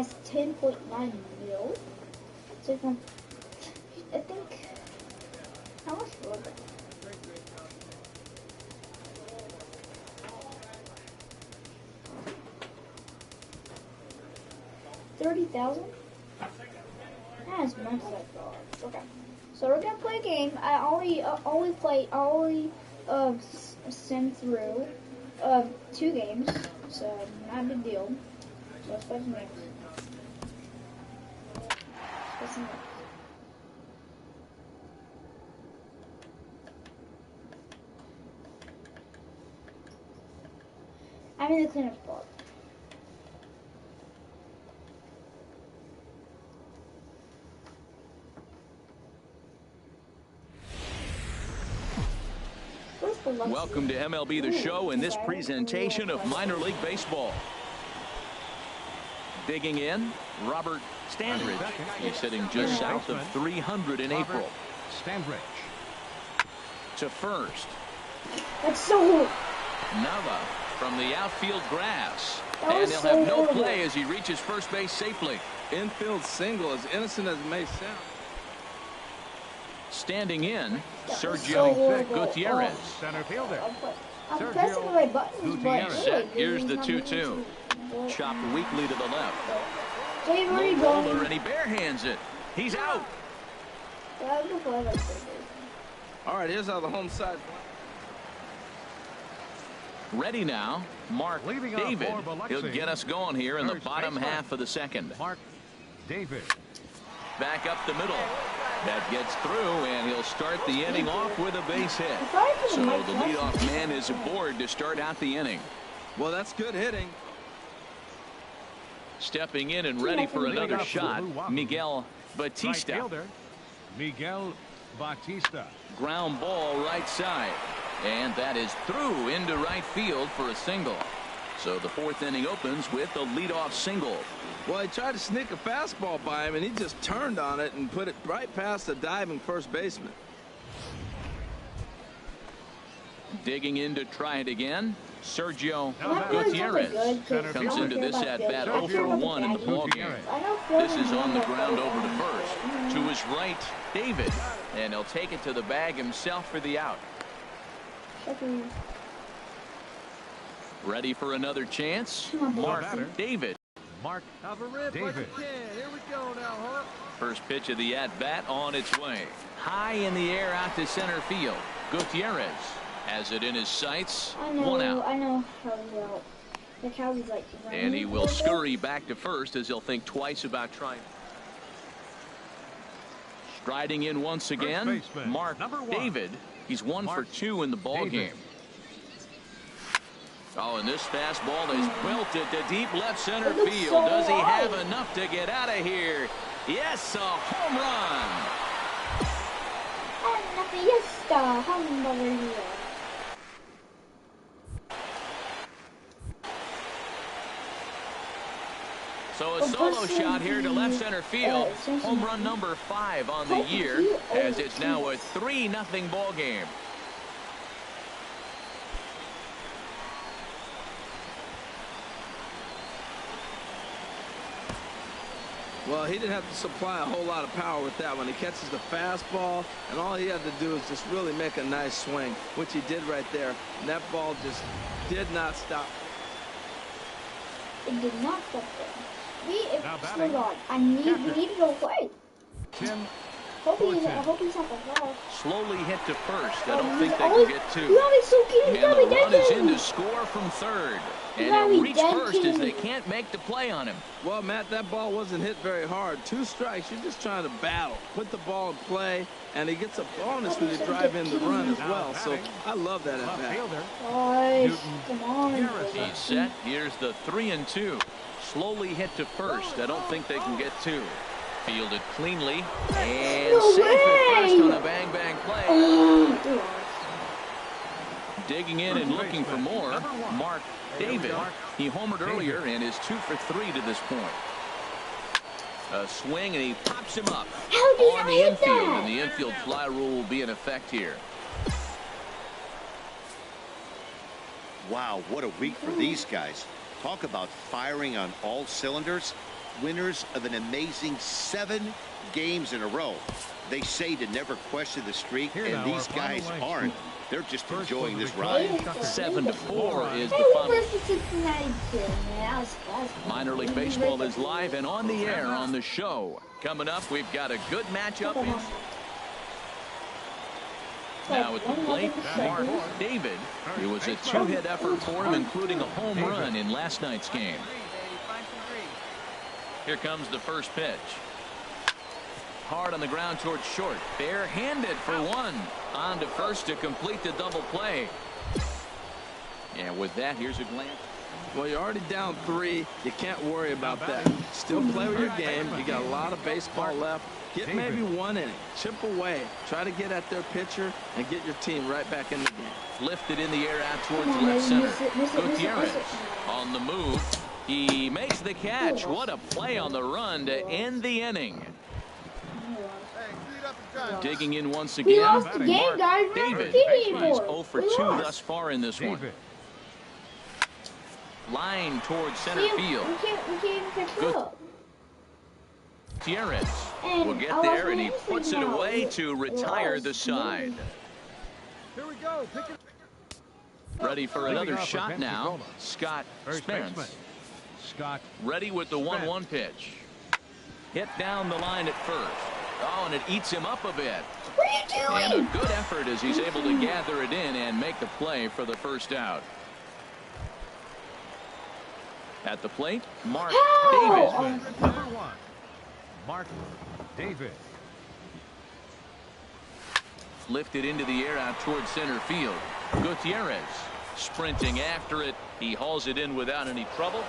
has 10.9 mil. So from, I think, how much was it? 30,000? That's much like dollars. Okay. So we're gonna play a game. I only sim through 2 games, so not a big deal. So let's play some games. I'm in the cleanup spot. Welcome to MLB The Show and this presentation of minor league baseball. Digging in, Robert Standridge. He's sitting just south of 300 in April. Standridge. To first. That's so. Nava from the outfield grass. And they'll have no play as he reaches first base safely. Infield single, as innocent as it may sound. Standing in, Sergio Gutierrez. Center fielder. I'm pressing the right buttons, but set. Here's the 2-2. Chopped weakly to the left. So you've already gone. And he barehands it. He's out. All right, here's how the home side. Ready now, Mark David. He'll get us going here in the bottom half of the second. Mark David. Back up the middle. That gets through, and he'll start the inning off with a base hit. So the leadoff man is aboard to start out the inning. Well, that's good hitting. Stepping in and ready for another shot, Miguel Batista. Miguel Batista. Ground ball right side. And that is through into right field for a single. So the 4th inning opens with a leadoff single. Well, he tried to sneak a fastball by him, and he just turned on it and put it right past the diving first baseman. Digging in to try it again, Sergio Gutierrez comes into this at-bat 0 for 1 in the ballgame. This is on the ground over to first. To his right, David, and he'll take it to the bag himself for the out. Ready for another chance, Mark David. Mark David. Here we go now, huh? First pitch of the at-bat on its way. High in the air out to center field. Gutierrez has it in his sights. 1 out. I know how he's out. Like how he's like. And he will scurry back to first as he'll think twice about trying. Striding in once again, Mark David. He's 1 for 2 in the ball game. Oh, and this fastball is belted to deep left center field. Does he have enough to get out of here? Yes, a home run. So a solo shot here to left center field. Home run number 5 on the year, as it's now a 3-0 ball game. Well, he didn't have to supply a whole lot of power with that one. He catches the fastball, and all he had to do is just really make a nice swing, which he did right there. And that ball just did not stop. It did not stop there. Hold on. We need to go play. I hope he's not the ball. Slowly hit to first. I don't think they can get 2. And the run is in to score from third. And he'll reach first as they can't make the play on him. Well, Matt, that ball wasn't hit very hard. 2 strikes. You're just trying to battle. Put the ball in play, and he gets a bonus when you drive in the run as well. So I love that at bat. Guys, come on. He's set. Here's the 3-2. Slowly hit to first. I don't think they can get 2. Fielded cleanly and safe at first on a bang-bang play. Digging in and looking for more, Mark David. He homered earlier and is 2 for 3 to this point. A swing, and he pops him up on the infield, and the infield fly rule will be in effect here. Wow, what a week for these guys. Talk about firing on all cylinders. winners of an amazing 7 games in a row. They say to never question the streak, and these guys aren't. They're just enjoying this ride. 7-4 is the final. Minor League Baseball is live and on the air on the show. Coming up, we've got a good matchup. Now at the plate, Mark David. It was a 2-hit effort for him, including a home run in last night's game. Here comes the first pitch. Hard on the ground towards short. Bare-handed for 1. On to first to complete the double play. And with that, here's a glance. Well, you're already down 3. You can't worry about that. Still play with your game. You got a lot of baseball left. Get maybe 1 inning. Chip away. Try to get at their pitcher and get your team right back in the game. Lifted in the air out towards left center. Gutierrez on the move. He makes the catch. What a play on the run to end the inning. Digging in once again. We lost the game, guys. David. He's 0 for 2 thus far in this one. Line towards center field. We can't even catch it up. Gutierrez will get there, and he puts it away to retire the side. Here we go. Ready for another shot now. Scott Spence. Scott ready with the 1-1 pitch. Hit down the line at first. Oh, and it eats him up a bit. What are you doing? And a good effort as he's able to gather it in and make the play for the first out. At the plate, Mark David. Number 1. Mark David. Lifted into the air out towards center field. Gutierrez sprinting after it. He hauls it in without any trouble.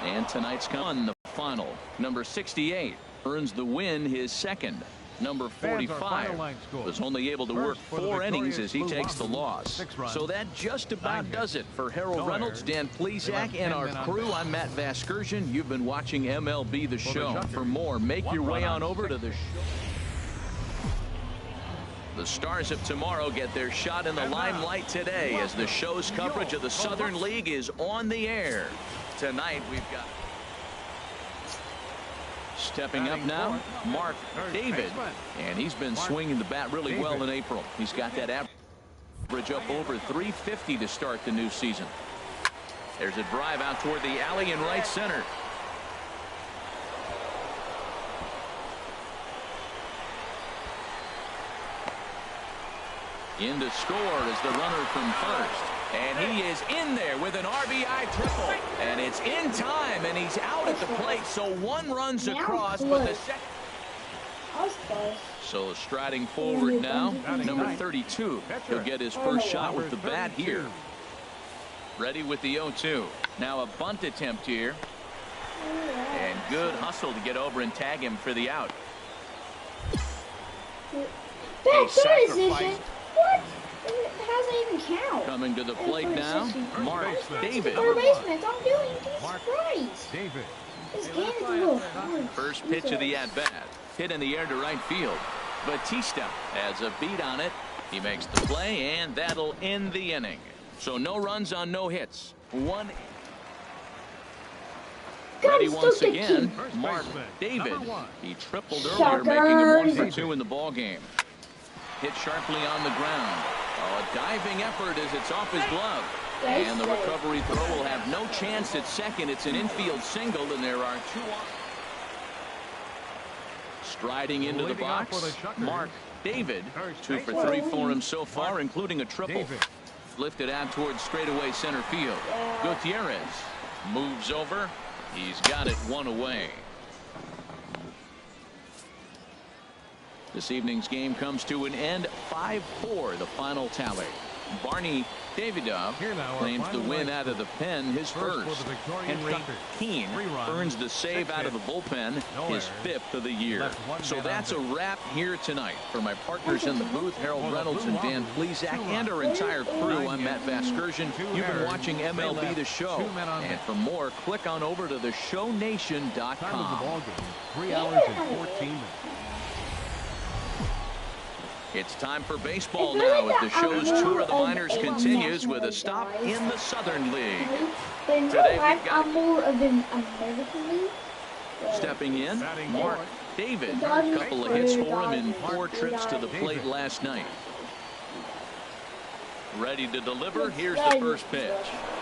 And tonight's on the final. Number 68 earns the win, his second. Number 45 was only able to work 4 innings as he takes the loss. So that just about does it for Harold Reynolds, Dan Plesac, and our crew. I'm Matt Vasgersian. You've been watching MLB The Show. For more, make your way on over to the show. The stars of tomorrow get their shot in the limelight today as the show's coverage of the Southern League is on the air. Tonight we've got stepping up now, Mark David, and he's been swinging the bat really well in April. He's got that average up over 350 to start the new season. There's a drive out toward the alley in right center. In to score is the runner from first. And he is in there with an RBI triple. And it's in time, and he's out at the plate. So 1 runs across, but the second. So striding forward now, number 32. He'll get his first shot with the bat here. Ready with the 0-2. Now a bunt attempt here. And good hustle to get over and tag him for the out. Bad decision. What? How does it even count? Coming to the plate now, Mark David. Third baseman, don't do it. Jesus Christ. David. This game is a little hard. First pitch of the at-bat. Hit in the air to right field. Batista has a beat on it. He makes the play, and that'll end the inning. So no runs on no hits. 1. Ready once again, Mark David. He tripled earlier, making him 1 for 2 in the ball game. Hit sharply on the ground. Oh, a diving effort as it's off his glove. And the recovery throw will have no chance at second. It's an infield single, and there are 2 on. Striding into the box, Mark David. 2 for 3 for him so far, including a triple. Lifted out towards straightaway center field. Gutierrez moves over. He's got it 1 away. This evening's game comes to an end. 5-4 the final tally. Barney Davidoff claims the win out of the pen, his first. Henry Keene earns the save out of the bullpen, his 5th of the year. So that's a wrap here tonight. For my partners in the booth, Harold Reynolds and Dan Plesac, and our entire crew, I'm Matt Vasgersian. You've been watching MLB The Show. And for more, click on over to theshownation.com. 3 hours and 14 minutes. It's time for baseball now as the show's tour of the minors continues with a stop in the Southern League. But in real life, I'm more of an American League. Stepping in, Mark David. A couple of hits for him in 4 trips to the plate last night. Ready to deliver. Here's the first pitch.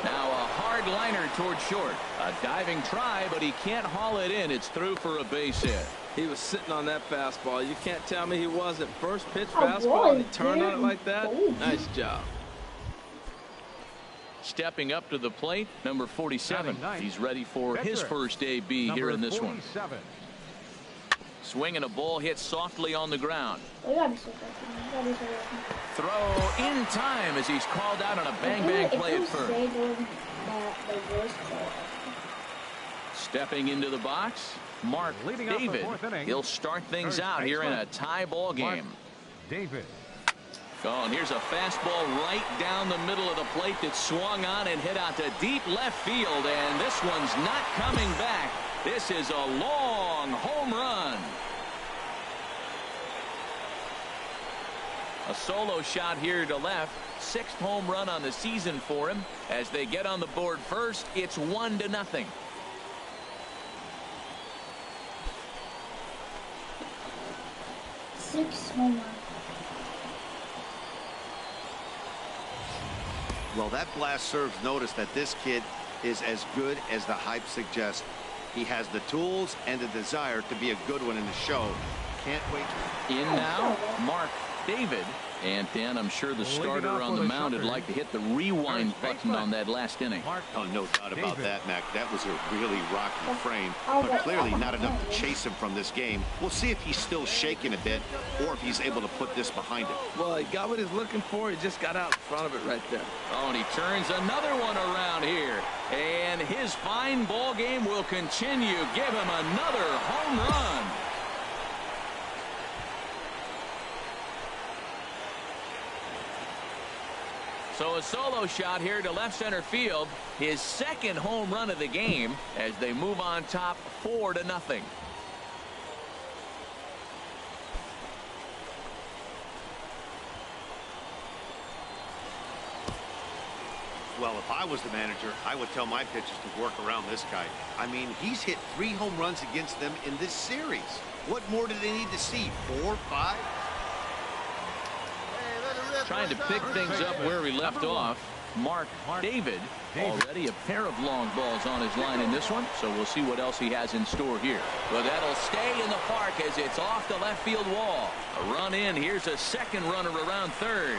Now a hard liner toward short. A diving try, but he can't haul it in. It's through for a base hit. He was sitting on that fastball. You can't tell me he wasn't. First pitch fastball, and he turned on it like that. Nice job. Stepping up to the plate, number 47. He's ready for his first AB here in this one. Swinging a ball hit softly on the ground. Throw in time as he's called out on a bang-bang play at first. Stepping into the box, Mark David. He'll start things out here in a tie ball game. David. Oh, and here's a fastball right down the middle of the plate that swung on and hit out to deep left field, and this one's not coming back. This is a long home run. A solo shot here to left. 6th home run on the season for him. As they get on the board first, it's 1-0. Six home run. Well, that blast serves notice that this kid is as good as the hype suggests. He has the tools and the desire to be a good one in the show. Can't wait. In now, Mark David. And Dan, I'm sure the starter on the mound would like to hit the rewind button on that last inning. Oh, no doubt about that, Mac. That was a really rocky frame, but clearly not enough to chase him from this game. We'll see if he's still shaking a bit or if he's able to put this behind him. Well, he got what he's looking for. He just got out in front of it right there. Oh, and he turns another one around here. And his fine ball game will continue. Give him another home run. So a solo shot here to left center field. His 2nd home run of the game as they move on top 4-0. Well, if I was the manager, I would tell my pitchers to work around this guy. I mean, he's hit 3 home runs against them in this series. What more do they need to see? 4, 5? Trying to pick things up where we left off. Mark David. Already a pair of long balls on his line in this one, so we'll see what else he has in store here. But that'll stay in the park as it's off the left field wall. A run in. Here's a second runner around third,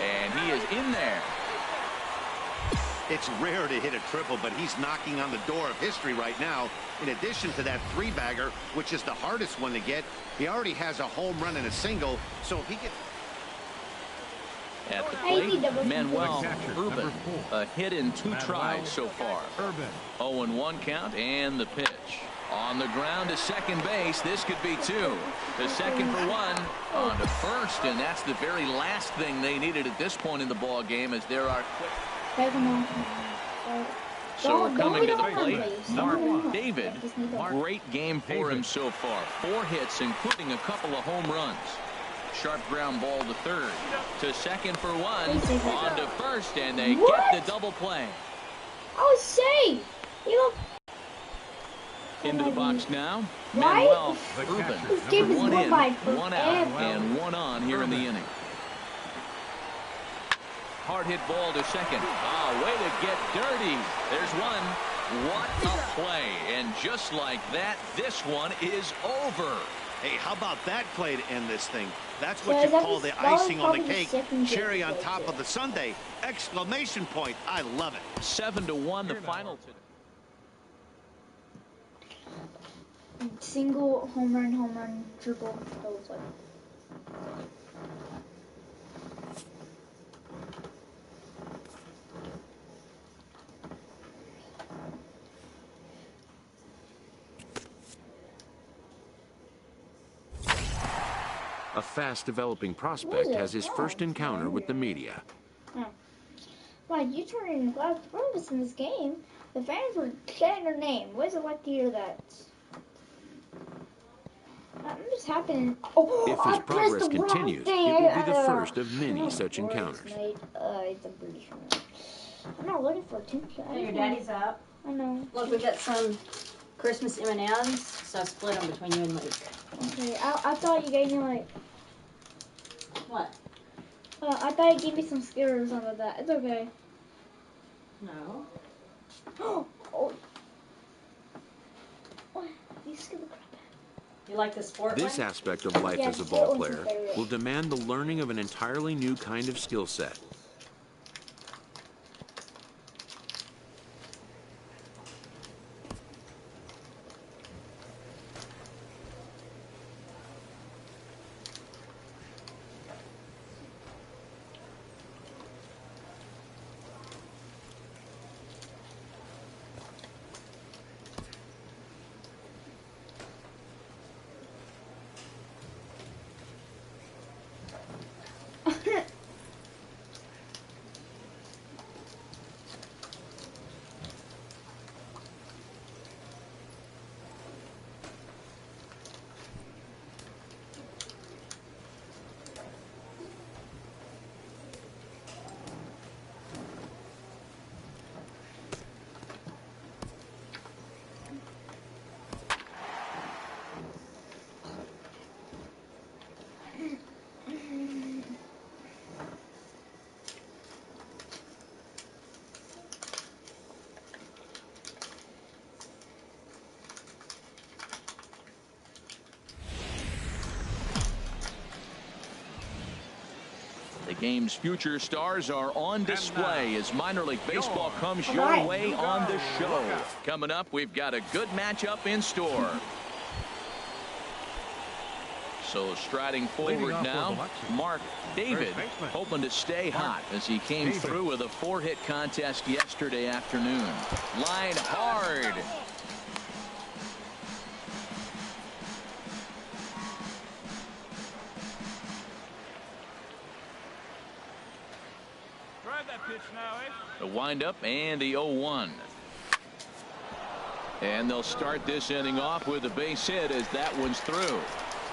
and he is in there. It's rare to hit a triple, but he's knocking on the door of history right now. In addition to that 3-bagger, which is the hardest one to get, he already has a home run and a single, so if he gets... At the plate, Manuel Urban. A hit in 2 tries so far. 0-1 count, and the pitch. On the ground to second base. This could be 2. The second for 1. On to first, and that's the very last thing they needed at this point in the ball game, as there are So we're coming to the plate. Mark David. Great game for him so far. 4 hits, including a couple of home runs. Sharp ground ball to third. To second for 1. On to first, and they get the double play. I was safe. Into the box now. Manuel Urban. 1 in, 1 out, and 1 on here in the inning. Hard hit ball to second. Oh, way to get dirty. There's 1. What a play. And just like that, this one is over. Hey, how about that play to end this thing? That's what you call the icing on the cake. Cherry on top of the sundae. Exclamation point. I love it. 7-1 the final today. Single, home run, triple. That was like... A fast-developing prospect has his first encounter with the media. Like, you turned in glass purpose in this game. The fans were saying their name. What is it like to hear that? I'm just happy. Oh, if his progress continues, it will be the first of many such encounters. It's a British one. I'm not looking for attention. Your daddy's up. I know. Look, we got some Christmas M&Ms, so I split them between you and Luke. Okay, I thought you gave me like... What? I thought you gave me some Skittles or something like that. It's okay. No. Oh! What? You scared the crap out of me. You like the sport This one? aspect of life as a ball player will demand the learning of an entirely new kind of skill set. The game's future stars are on display as minor league baseball comes your way on the show. Coming up, we've got a good matchup in store. So striding forward now, Mark David, hoping to stay hot as he came through with a 4-hit contest yesterday afternoon. Line hard. The windup and the 0-1. And they'll start this inning off with a base hit as that one's through.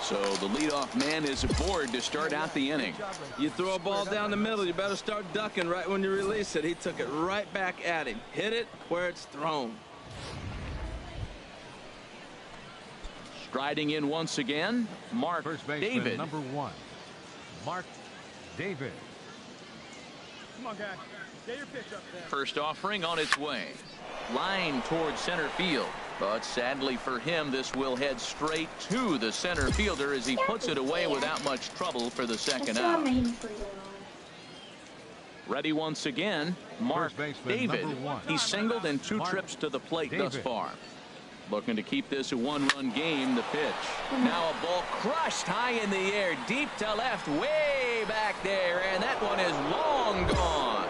So the leadoff man is aboard to start out the inning. You throw a ball down the middle, you better start ducking right when you release it. He took it right back at him. Hit it where it's thrown. Striding in once again, Mark David. Number 1, Mark David. Come on, guy. Get your pitch up there. First offering on its way. Line towards center field. But sadly for him, this will head straight to the center fielder as he puts it away without much trouble for the second out. Ready once again, Mark David. He's singled in 2 trips to the plate thus far. Looking to keep this a 1-run game. The pitch. Now a ball crushed high in the air, deep to left, way back there, and that one is long gone.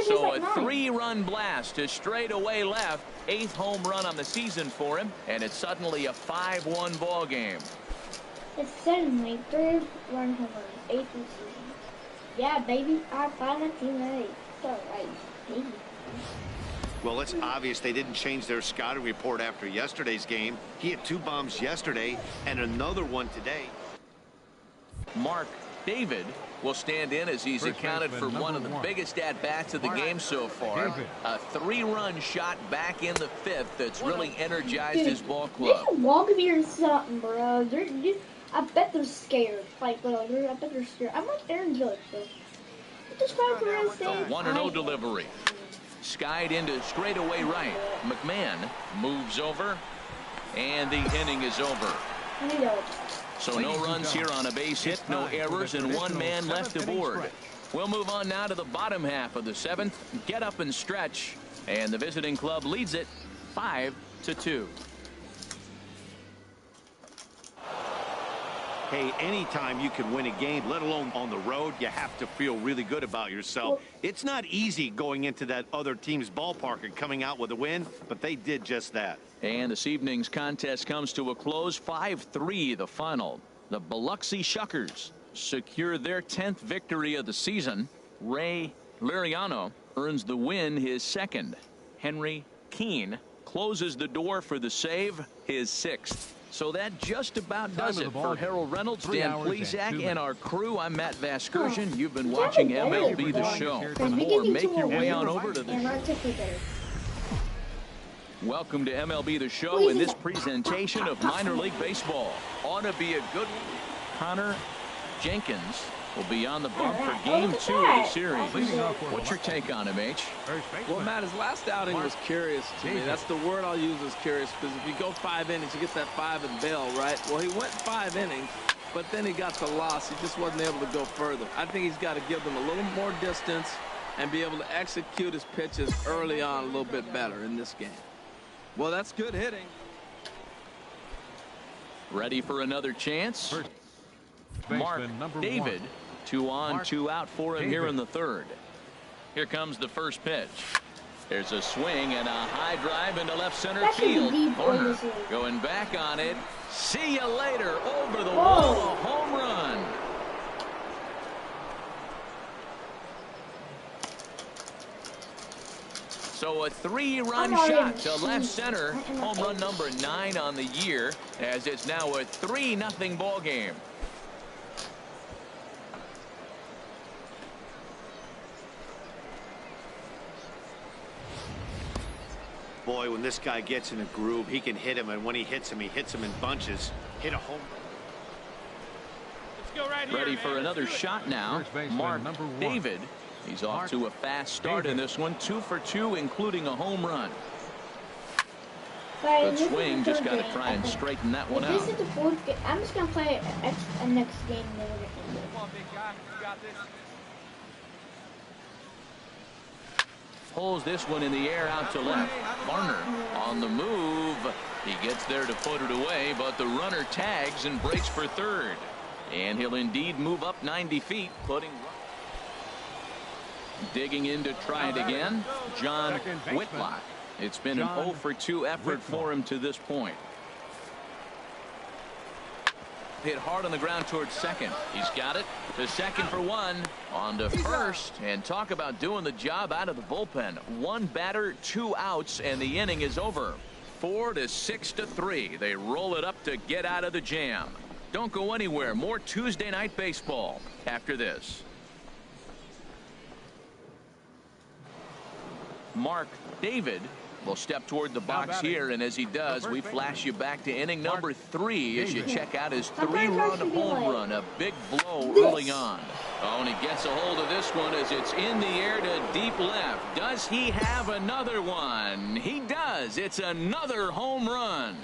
So a 3-run blast to straightaway left. 8th home run on the season for him, and it's suddenly a 5-1 ball game. It's suddenly 3-run home run, 8th season. Yeah, baby, I found a teammate. All right, baby. Well, it's obvious they didn't change their scouting report after yesterday's game. He had 2 bombs yesterday and another one today. Mark David will stand in as he's accounted for one of the biggest at-bats of the game so far. A 3-run shot back in the 5th that's really energized his ball club. They walk here or something, bro. I bet they're scared. Like, I bet they're scared. I'm like Aaron Judge, so. Just find for real estate. 1-0 delivery. Skied into straightaway right. McMahon moves over, and the inning is over. So no runs here on a base hit, no errors, and 1 man left aboard. We'll move on now to the bottom half of the 7th. Get up and stretch, and the visiting club leads it 5-2. Hey, anytime you can win a game, let alone on the road, you have to feel really good about yourself. It's not easy going into that other team's ballpark and coming out with a win, but they did just that. And this evening's contest comes to a close. 5-3 the final. The Biloxi Shuckers secure their 10th victory of the season. Ray Liriano earns the win, his 2nd. Henry Keene closes the door for the save, his 6th. So that just about does it for Harold Reynolds, Dan Plesac, and our crew. I'm Matt Vasgersian. You've been watching MLB The Show. For more, make your way on over to the show. Welcome to MLB The Show in this presentation of minor league baseball. Ought to be a good one. Connor Jenkins will be on the bump for Game 2 of the series. What's your take on him, H? Well, Matt, his last outing was curious to me. That's the word I'll use, is curious, because if you go 5 innings, you get that 5 and bail, right? Well, he went 5 innings, but then he got the loss. He just wasn't able to go further. I think he's got to give them a little more distance and be able to execute his pitches early on a little bit better in this game. Well, that's good hitting. Ready for another chance? Mark David, 2 on, 2 out for him here in the third. Here comes the first pitch. There's a swing and a high drive into left center field. Corner going back on it. See you later. Over the wall, a home run. So a 3-run shot to left center. Home run number 9 on the year, as it's now a 3-0 ball game. Boy, when this guy gets in a groove, he can hit him, and when he hits him in bunches. Hit a home run. Let's go right here, Ready for another shot now. Mark David. He's off to a fast start in this one. 2 for 2, including a home run. Good swing. Just got to try and straighten that one out. This is the 4th game. I'm just going to play a next game. Come on, big guy. You got this. Pulls this one in the air out to left. Varner on the move. He gets there to put it away, but the runner tags and breaks for third. And he'll indeed move up 90 feet, putting... Digging in to try it again, John Whitlock. It's been an 0 for 2 effort for him to this point. Hit hard on the ground towards second. He's got it to second for 1. On to first. And talk about doing the job out of the bullpen. 1 batter, 2 outs, and the inning is over. 4 to 6 to 3. They roll it up to get out of the jam. Don't go anywhere. More Tuesday night baseball after this. Mark David will step toward the box here, and as he does, we flash you back to inning number 3 as you check out his 3-run home run. A big blow early on. Oh, and he gets a hold of this one as it's in the air to deep left. Does he have another one? He does. It's another home run.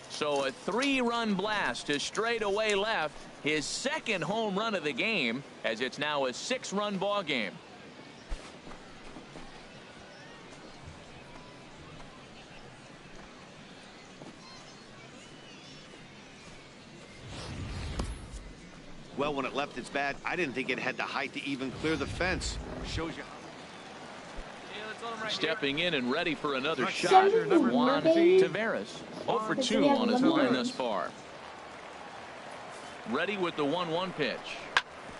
So a 3-run blast to straightaway left. His 2nd home run of the game, as it's now a 6-run ball game. Well, when it left its bat, I didn't think it had the height to even clear the fence. Shows you. Stepping in and ready for another shot, Juan Taveras. 0 for 2 on his line thus far. Ready with the 1-1 pitch.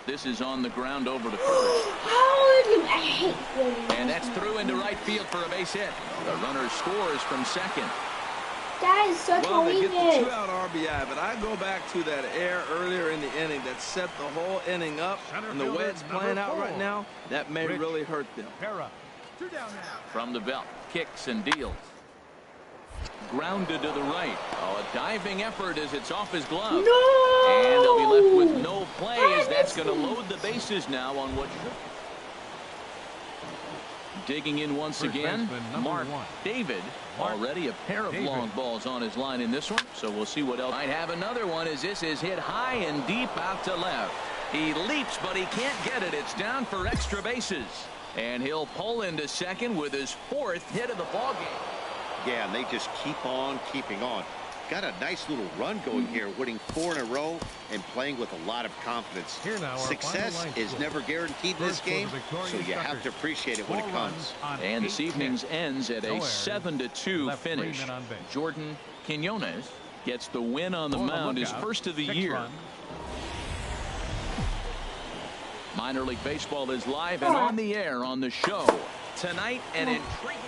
This is on the ground over to first. And that's through into right field for a base hit. The runner scores from second. That is such well, a they get the weakness. 2-out RBI, but I go back to that error earlier in the inning that set the whole inning up, and the way it's playing out right now, that may really hurt them. 2 down now. From the belt, kicks and deals. Grounded to the right. Oh, a diving effort as it's off his glove. No! And they'll be left with no play as that's going to load the bases now on what should. Digging in once again, Mark David. Already a pair of long balls on his line in this one, so we'll see what else. Might have another one as this is hit high and deep out to left. He leaps, but he can't get it. It's down for extra bases. And he'll pull into second with his 4th hit of the ballgame. Yeah, and they just keep on keeping on. Got a nice little run going here, winning 4 in a row and playing with a lot of confidence. Success is never guaranteed in this game, so you have to appreciate it when it comes. And this evening's ends at a 7-2 finish. Jordan Quinones gets the win on the mound, his first of the year. Minor League Baseball is live and on the air on the show tonight. An intriguing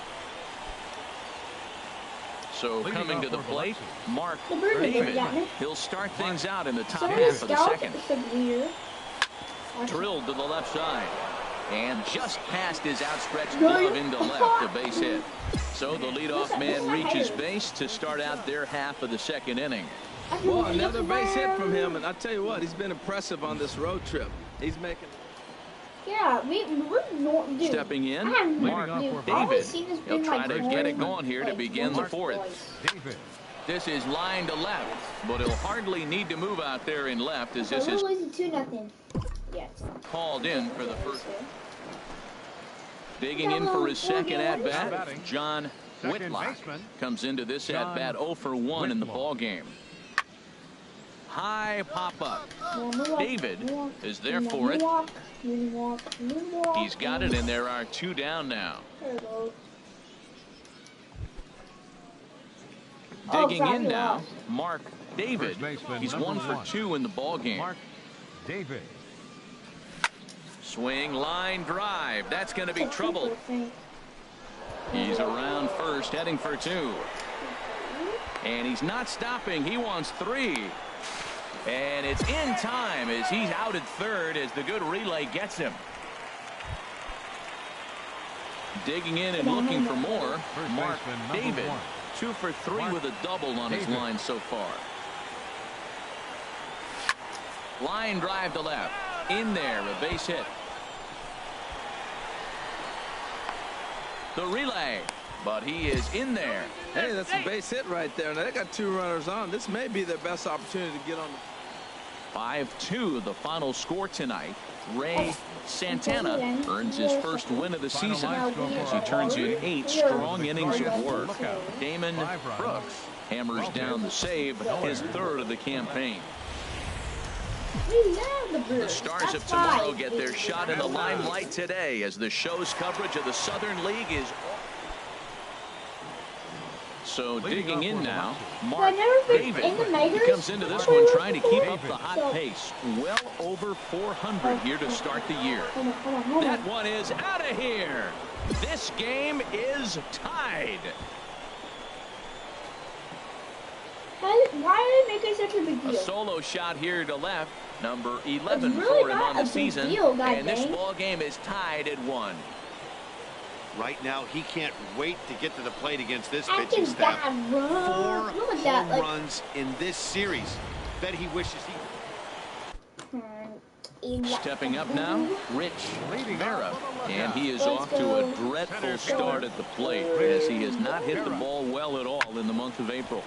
So coming to the plate, Mark bird David. got me. He'll start things out in the top Somebody half of the scout second. severe. Drilled to the left side. And just past his outstretched glove into left, a base hit. So the leadoff man reaches base to start out their half of the second inning. Well, another base hit from him, and I tell you what, he's been impressive on this road trip. He's making. Yeah, we're not, dude. Stepping in, Mark David. He'll try to get it going here to begin the fourth. David. This is line to left, but he'll hardly need to move out there in left as this is 2-0. Yeah, called in for the first. Digging in for his second at-bat, John Whitlock comes into this at-bat 0 for 1 in the ball game. High pop-up. David is there for it. He's got it, and there are 2 down now. Digging in now, Mark David. He's 1 for 2 in the ball game. Mark David. Swing, line drive. That's going to be trouble. He's around first, heading for 2. And he's not stopping. He wants 3. And it's in time as he's out at third as the good relay gets him. Digging in and looking for more, Mark David. 2 for 3 with a double on his line so far. Line drive to left. In there, a base hit. The relay, but he is in there. Hey, that's a base hit right there. Now they got 2 runners on. This may be their best opportunity to get on the 5-2 the final score tonight. Ray Santana earns his first win of the season as he turns in 8 strong innings of work. Damon Brooks hammers down the save, his 3rd of the campaign. The stars of tomorrow get their shot in the limelight today as the show's coverage of the Southern League is. So digging in now, Mark David. He comes into this one trying to keep up the hot pace. Well over 400 here to start the year. That one is out of here. This game is tied. Why are they making such a big deal? A solo shot here to left. Number 11 really for him on the season. And this ball game is tied at 1. Right now, he can't wait to get to the plate against this pitching staff. 4 home runs in this series. Bet he wishes he. Stepping up now, Rich Vera, and he is off to a dreadful start at the plate as he has not hit the ball well at all in the month of April.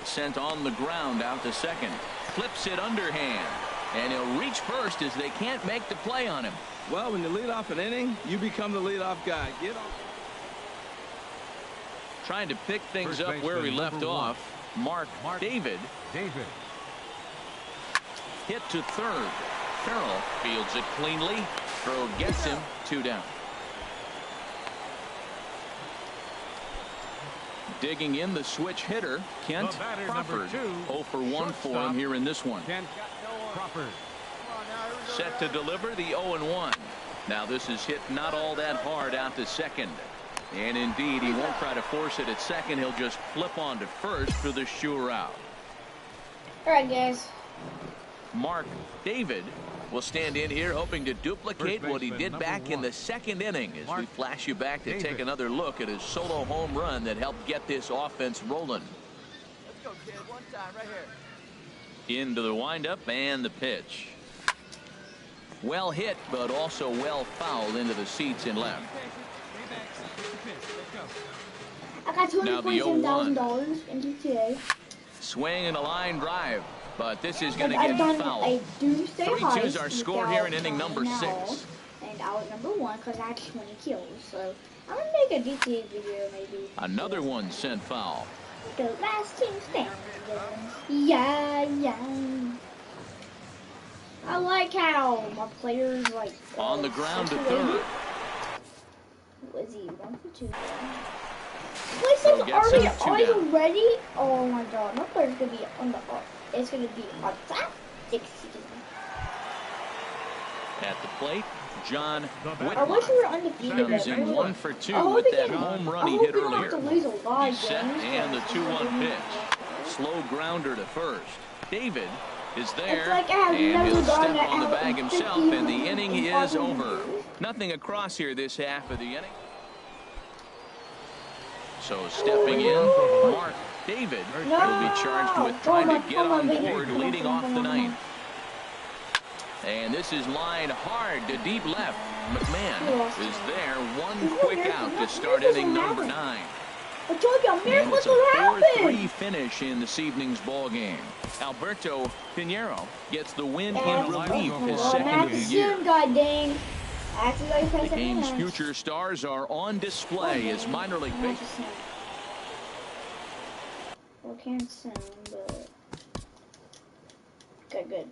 Sent on the ground out to second, flips it underhand, and he'll reach first as they can't make the play on him. Well, when you lead off an inning, you become the leadoff guy. Get on. Trying to pick things up where he left off, Mark David. Hit to third. Farrell fields it cleanly. Throw gets him, 2 down. Digging in the switch hitter, Kent Crawford. 0 for 1 for him here in this one. Set to deliver the 0-1. Now this is hit not all that hard out to second. And indeed, he won't try to force it at second. He'll just flip on to first for the sure out. All right, guys. Mark David will stand in here hoping to duplicate what he did back in the second inning as we flash you back to take another look at his solo home run that helped get this offense rolling. Let's go, kid. One time, right here. Into the windup and the pitch. Well hit, but also well fouled into the seats in left. I got $247,000 in GTA. Swing and a line drive, but this is going to get fouled. 3-2's our score here in inning number 6. And I was number 1 because I had 20 kills. So I'm gonna make a GTA video maybe. Another one sent foul. The last team standing. Yeah. I like how my players like on the ground to third. Was he 1 for 2? Places already ready. Oh my god, my player's gonna be on the up. It's gonna be on top 6. At the plate, John I wish we were Whitlock undefeated. comes in 1 for 2 I hope with we that can- home run I he hope hit we don't have earlier. to lose a lot of He's set games, and the but- 2-1 pitch. Slow grounder to first. David is there, It's like I have and never he'll gotten step it on the out bag in himself, 50 and the inning is over. years. Nothing across here this half of the inning. So stepping in, Mark David will be charged with trying to get on board leading off the ninth. And this is lined hard to deep left. McMahon is there, one quick out to start inning number 9. I told you, And miracles it's a will happen. 4-3 finish in this evening's ball game. Alberto Pinheiro gets the win in relief, his second of the year. God dang. The game's future stars are on display as minor league baseball. Well, can't sing, but okay, good.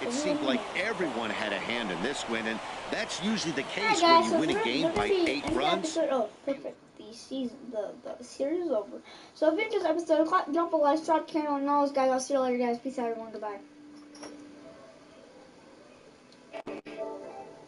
It seemed like everyone had a hand in this win, and that's usually the case Alright, when guys, you win a so game by 8 runs. Oh, perfect. The series is over. So if you enjoyed this episode, drop a like, subscribe to the channel, and all those guys. I'll see you later, guys. Peace out, everyone. Goodbye.